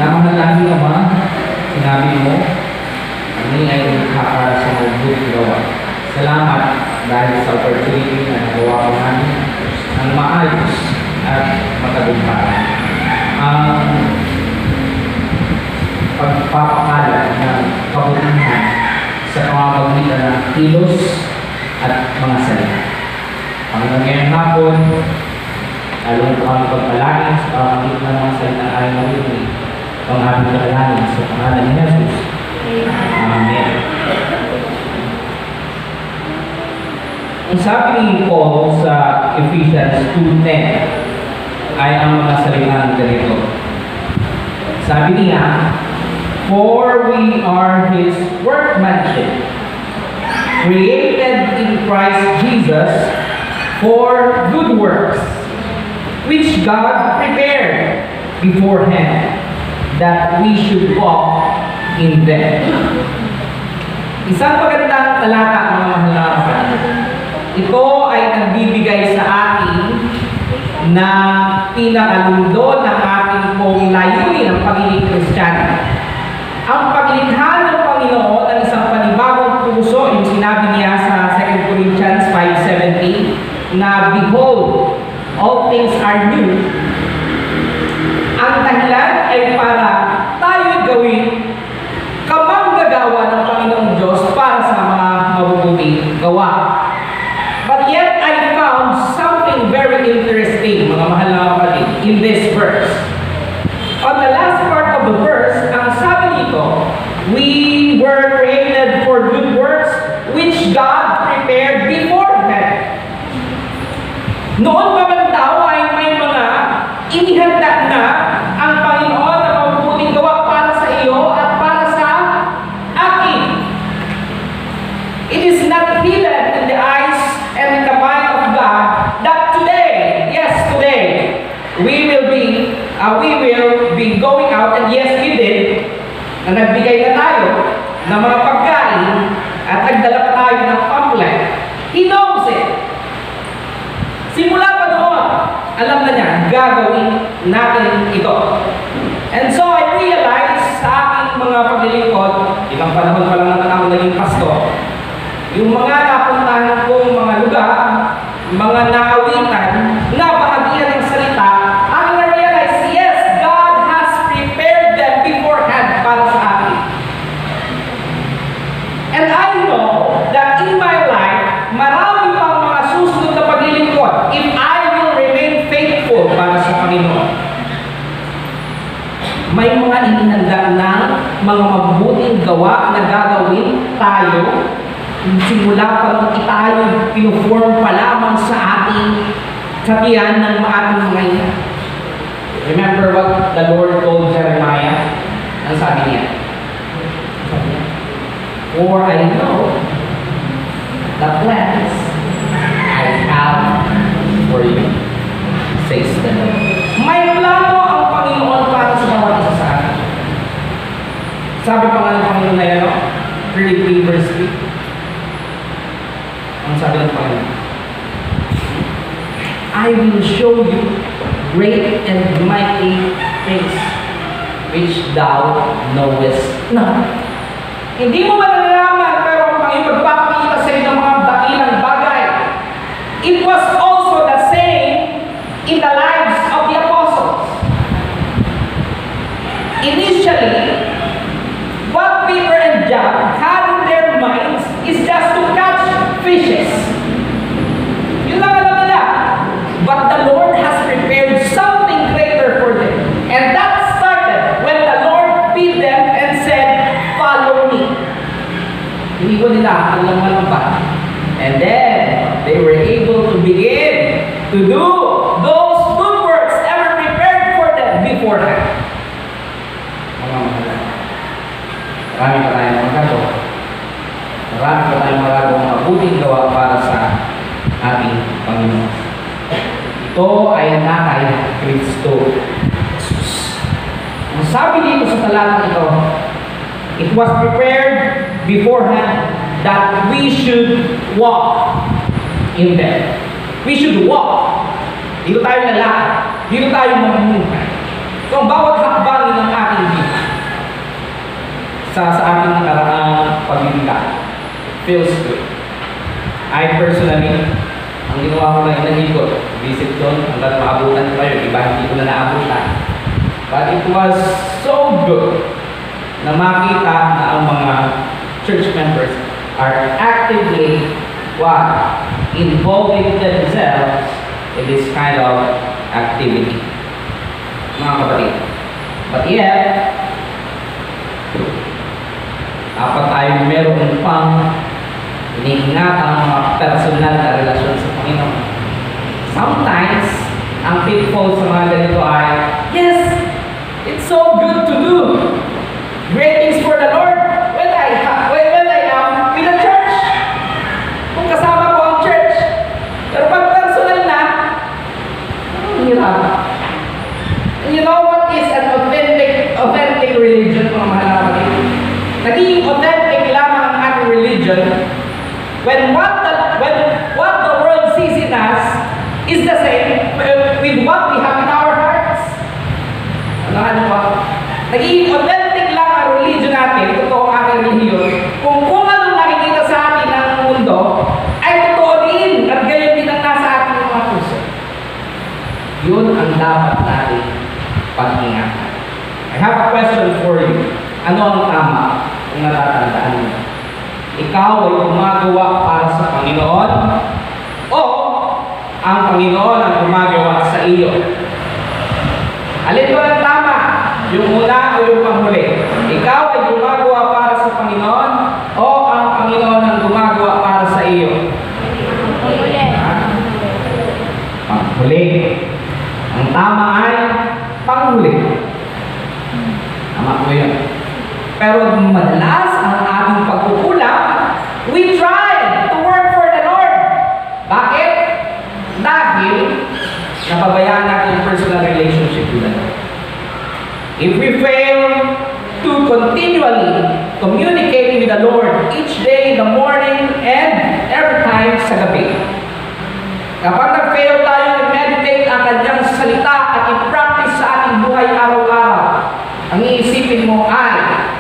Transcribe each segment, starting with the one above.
Namahalahin naman, sinabi mo, kami ay lumikha para sa mabuting gawa. Salamat dahil sa opportunity na nagawa ko namin ng maayos at matagumpay. Ang pagpapakalat ng kabutihan sa pamamagitan ng kilos at mga salita. Panginoon, ngayong hapon, lalo po kami pagpalangin sa pamamagitan ng mga salita na ayaw marinig. Ang aming pagpalangin sa pangalan ni Jesus. Amen. Ang sabi ni Paul sa Ephesians 2:10 ay ang mga salita ganito. Sabi niya, "For we are His workmanship, created in Christ Jesus for good works, which God prepared beforehand, that we should walk in them." Isang magandang talata, mga mahal na kapatid. Ito ay nagbibigay sa atin na pinakalundo ng ating pong layunin ng pagiging Kristiyano. Ang paglikha ng Panginoon ng isang panibagong puso, yung sinabi niya sa 2 Corinthians 5:17, na behold, all things are new. Ang dahilan ay para tayo gawin kamanggagawa ng Panginoong Diyos para sa mga mabubuting gawa. But yet, I found something very interesting, mga mahal na kapatid, in this verse. On the last part of the verse, ang sabi nito, we were created for good works, which God prepared beforehand. Noon pa man tao ay may mga inihanda na ang Panginoon na mabubuting gawa para sa iyo at para sa akin. It is not hidden in the eyes and in the mind of God that today, yes, today, we will be going out, and yes, we did, na nagbigay na tayo ng mga pagkain at nagdala pa tayo ng pamphlet. He knows it. Simula pa noon, alam na niya, gagawin natin ito. And so I realized sa aking mga paglilingkod, ilang panahon pa lang naman ako naging pastor, yung mga napuntahan kong mga lugar, mga naawitan, na bahagian ng salita, aking na-realize, yes, God has prepared them beforehand para sa akin. And I know that in my life, marami pang mga susunod na paglilingkod if I will remain faithful para sa Panginoon. May mga inihanda na mga mabubuting gawa na gagawin tayo simula pa nung tayo pinuform pa lamang sa ating tiyan ng ating mga ina. Remember what the Lord told Jeremiah? Ang sabi niya? For I know the plans I have for you, says the Lord. May plano ang Panginoon para sa bawat isa sa atin. Sabi pa nga ng Panginoon na yan, 33 verse 3. Ang sabi ng Panginoon, I will show you great and mighty things which thou knowest not. Hindi mo malalaman, pero ang Panginoon magpapakita sa iyo ng mga dakilang bagay. It was also the same in the lives of the apostles. Initially, what Peter and John had in their minds is just to catch fishes. Yun lang alam nila. But the Lord has prepared something greater for them. And that started when the Lord beat them and said, follow me. Hindi ko nila ang lamang. And then, they were able to begin to do those good works ever prepared for them beforehand. Mga mahal. Marami pa tayong magagawa. Marami pa tayong magagawang mabuting gawa para sa ating Panginoon. Ito ay nakay Kristo Jesus. Ang sabi dito sa talatang ito, it was prepared beforehand that we should walk in them. We should walk. Dito tayo lalakad. Dito tayo mamumuhay. So, ang bawat hakbangin ng ating feels good. I personally, ang ginawa ko na inahikot, visit doon, hanggang maabutan ko kayo, iba hindi ko na naabutan. But it was so good na makita na ang mga church members are actively involving themselves in this kind of activity. Mga kapatid. But yet, dapat tayo meron pang iniingat ang mga personal na relasyon sa Panginoon. Sometimes, ang pitfall sa mga ganito ay, yes, it's so good to do great things for the Lord when I am with the church. Kung kasama ko ang church. Pero pag personal na, ang hirap. And you know what is an authentic religion, mga mahal na kapatid? Naging authentic lamang ang ating religion when what the world sees in us is the same with what we have in our hearts. Ano ba? Naging authentic lang ang religion natin, totoo ang ating religion, kung anong nakikita sa atin ng mundo, ay totoo din at gayon din ang nasa ating mga puso. Yun ang dapat natin pag-ingatan. I have a question for you. Ano ang tama kung natatandaan mo? Ikaw ay gumagawa para sa Panginoon o ang Panginoon ang gumagawa sa iyo? Alin ba ang tama? Yung una o yung panghuli? Ikaw ay gumagawa para sa Panginoon o ang Panginoon ang gumagawa para sa iyo? Panghuli. Ang tama ay panghuli. Tama ko yun. Pero madalas ang ating pagkukulang, we try to work for the Lord. Bakit? Dahil napabayaan natin yung personal relationship with the Lord. If we fail to continually communicate with the Lord each day in the morning and every time sa gabi, kapag nag-fail tayo i-meditate ang kanyang salita at i-practice sa ating buhay araw-araw, ang iisipin mo ay,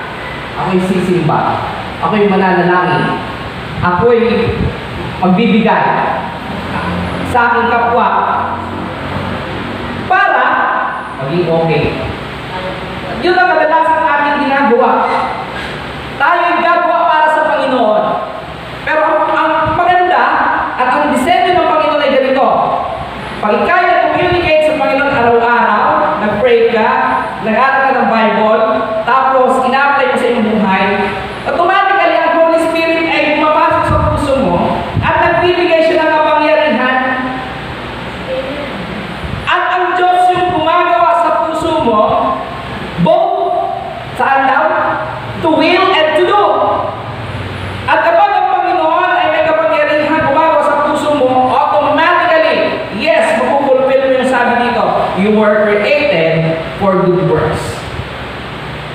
ako'y sisimba, ako'y mananalangin, ako'y magbibigay sa aking kapwa para maging okay. Yun ang kadalasan ating ginagawa. Tayo'y gagawa para sa Panginoon. Pero ang maganda at ang disenyo ng Panginoon ay ganito. Pag ikaw'y nag-communicate sa Panginoon araw-araw, nag-pray ka, nag-aaral ka ng Bible, tapos ina-apply mo sa iyong buhay, automatically ang Holy Spirit ay pumapasok sa puso mo at nagbibigay siya ng kapangyarihan. At ang Diyos yung gumagawa sa puso mo, both saan daw? To will and to do. At kapag ang Panginoon ay may kapangyarihan gumagawa sa puso mo, automatically, yes, mapupulfill mo yung sabi dito, you were created for good works.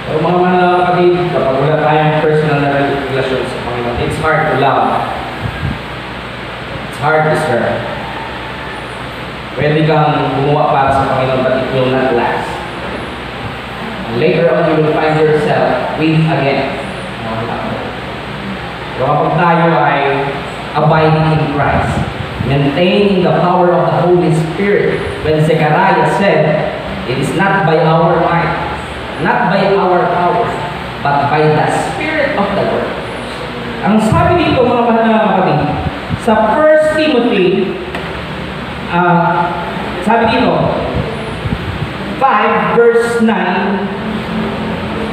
So mga kapatid, kapag wala tayong personal na relasyon sa Panginoon, it's hard to love. It's hard to serve. Pwede kang gumawa para sa Panginoon, but it will not last. And later on, you will find yourself weak again. Pero kapag tayo ay abiding in Christ, maintaining the power of the Holy Spirit, when Zechariah said, it is not by our might, not by our power, but by the Spirit of the Lord. Ang sabi dito, mga mahal na kapatid, sa 1 Timothy, sabi dito, 5 verse 9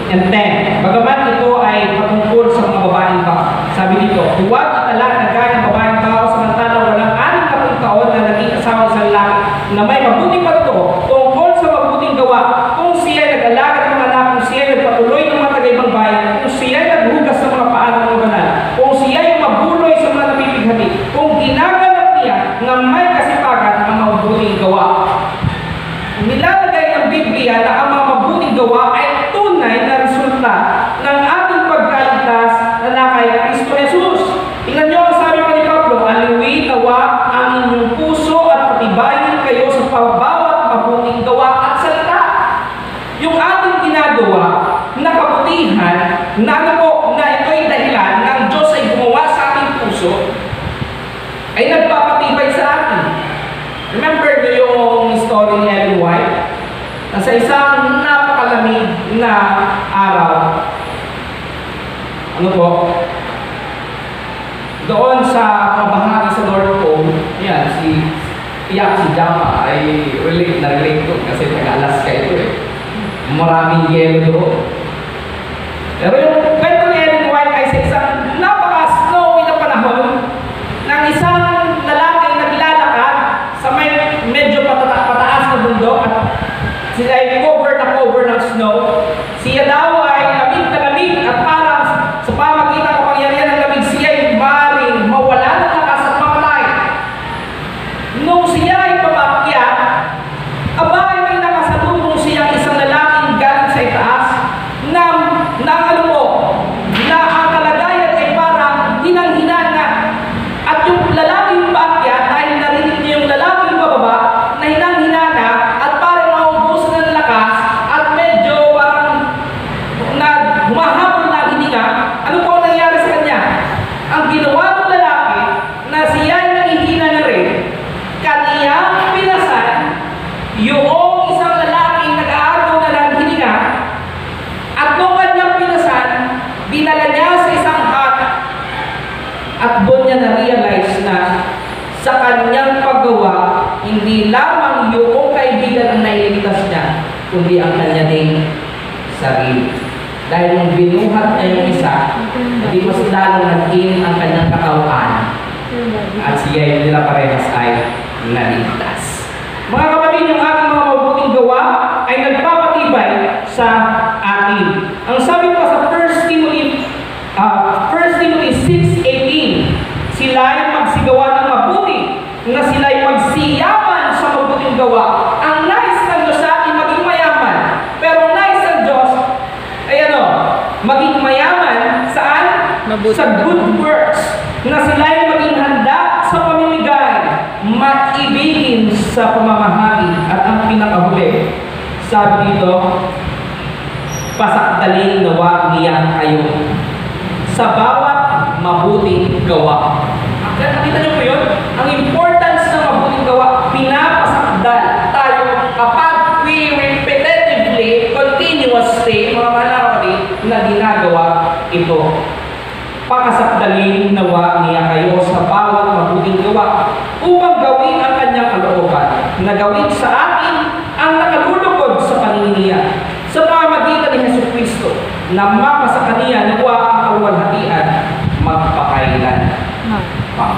and 10. Bagaman ito ay patungkol sa mga babaeng tao. Sabi dito, huwag italak na gaya ng babaeng tao samantala walang 60 taon na naging asawa sa lalaki na may mabuting pagto tungkol sa mabuting gawa. Kung siya ay nag-alaga ng mga anak, kung siya ay nagpatuloy ng mga tagaibang bayan, kung siya ay naghugas ng mga paa ng mga banal, kung siya ay mabuloy sa mga napipighati, kung ginaganap niya ng may kasipagan ang mabuting gawa. Nilalagay ng Biblia na ang mga mabuting gawa ay tunay na resulta ng ating pagkaligtas na nakay Kristo Jesus. Tingnan niyo ang sabi pa ni Pablo, aliwin nawa ang inyong puso at patibayin kayo sa bawat mabuting gawa at salita. Yung ating ginagawa na kabutihan, na ito'y dahilan ng Diyos ay gumawa sa isang napakalamig na araw. Ano po? Doon sa mga bahagi sa North Pole, yan, si Jama ay relate doon kasi taga-Alaska ito eh. Maraming yelo doon. Pero yung kwento ni Ellen White ay sa isang napaka-snowy na panahon ng isang lalaki naglalakad sa may medyo pataas na bundok at sila ay cover ng snow. Siya daw ay lamig na lamig at parang sa pamagitan ng kapangyarihan ng lamig siya ay maring mawala ng lakas at mamatay. Nung siya ay pamakyat, aba ay may nakasalubong siyang isang lalaking galing sa itaas na ano po, na ang kalagayan ay parang hinang-hinanga. At yung lalaking paakyat dahil narinig niya yung lalaking bababa na hinang-hinanga at parang naubusan ng lakas at medyo parang humahabol na hininga. Ano po ang nangyari sa kanya? Ang ginawa ng lalaki na siya ay nangihina na rin, kaniya pinasan yung isang lalaking nag-aagaw na ng hininga at nung kanyang pinasan, dinala niya sa isang hut at doon niya na-realize na sa kanyang paggawa, hindi lamang yung kaibigan ang nailigtas niya, kundi ang kanya ding sarili. Dahil nung binuhat niya yung isa, hindi mas lalong nag-in ang kanyang katawan at siya yung nila parehas ay naligtas. Mga kapatid, yung ating mga mabuting gawa ay nagpapatibay sa atin. Ang sabi pa sa 1 Timothy 6:18, sila ay magsigawa ng mabuti, na sila ay magsiyaman sa mabuting gawa. Ang nais ng Diyos sa atin maging mayaman, pero nais ng Diyos ay maging mayaman saan? Sa good works, na sila ay maging handa sa pamimigay, mag-ibigin sa pamamahagi. At ang pinakahuli, sabi dito, pasakdalin nawa niya kayo sa bawat mabuting gawa. Nakita niyo po yun? Ang importance ng mabuting gawa, pinapasakdal tayo kapag we repetitively, continuously, mga kapatid, na ginagawa ito. Pakasakdalin nawa niya kayo sa bawat mabuting gawa upang gawin ang kanyang kalooban, na gawin sa atin ang nakalulugod sa paniniya sa pamamagitan ni Jesucristo, na mapasa kaniya nawa ang kaluwalhatian magpakailan pa.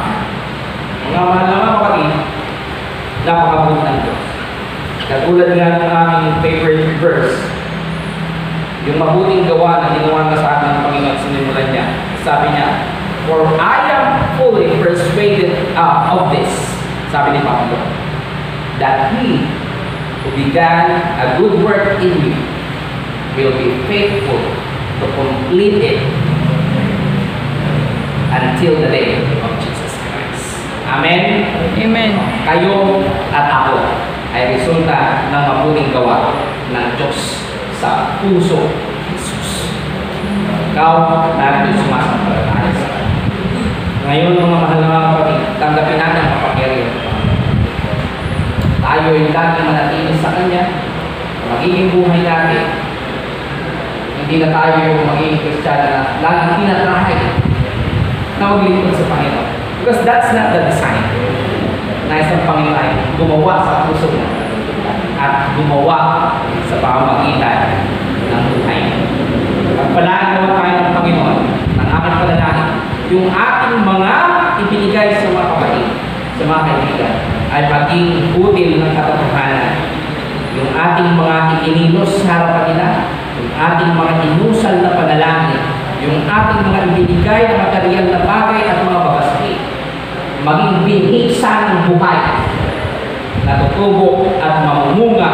Mga mahal na mga kapatid, napakabuti ng Diyos. Katulad nga ng aming favorite verse, yung mabuting gawa na ginawa na sa atin ng Panginoon, sinimulan niya. Sabi niya, for I am fully persuaded of this, sabi ni Pablo, that He who began a good work in you will be faithful to complete it until the day of Jesus Christ. Amen? Amen. Kayo at ako ay resulta ng mabuting gawa ng Diyos sa puso ni Jesus. Ikaw, dahil sumasampalataya sa Kanya. Ngayon, mga mahal na mga kapatid, tanggapin natin ang kapangyarihan. Tayo ay laging manatili sa Kanya. Magiging buhay natin. Hindi na tayo yung magiging Kristiyano na laging tinatrahay na maglingkod sa Panginoon. Because that's not the design. Nais ng Panginoon ay gumawa sa puso mo at gumawa sa pamamagitan ng buhay. Pagpalaan naman tayo ng Panginoon ng aking panalangin, yung ating mga ibinigay sa mga kapatid, sa mga kaibigan, ay maging util ng katotohanan. Yung ating mga ikinilos sa harapan nila, yung ating mga inusal na panalangin, yung ating mga ibinigay na material na bagay at mga babasli, maging binhisa ng buhay, natutubo at mamumunga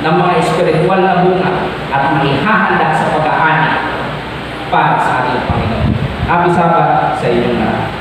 ng mga espiritual na bunga at maihahanda sa pag-aani para sa ating Panginoon. Happy Sabbath sa inyong lahat.